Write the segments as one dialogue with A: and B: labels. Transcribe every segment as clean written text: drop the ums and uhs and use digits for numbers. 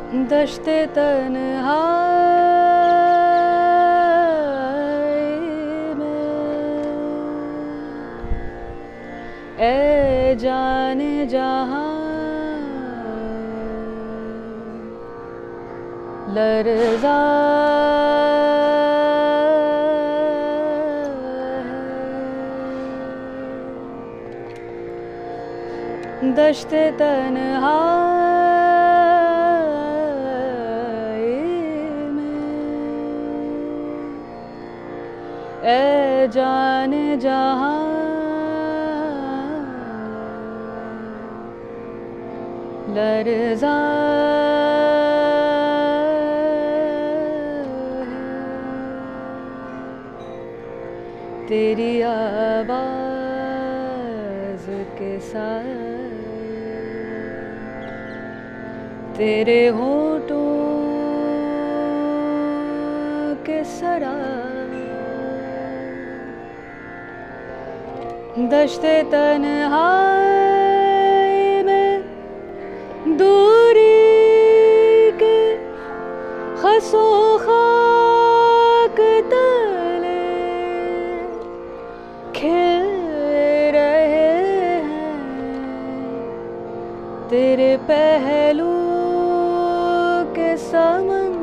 A: दश्ते तन्हाई में ए जाने जहां लर्ज़ा है दश्ते तन्हाई में ए जाने जहां लर्ज़ा तेरी आवाज़ के साथ तेरे होठों के सरा दश्ते तन्हाई में दूरी के खसो खाक तले खिल रहे हैं तेरे पहलू के समन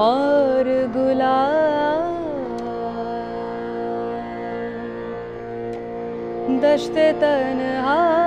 A: और गुलाब दश्ते तन्हा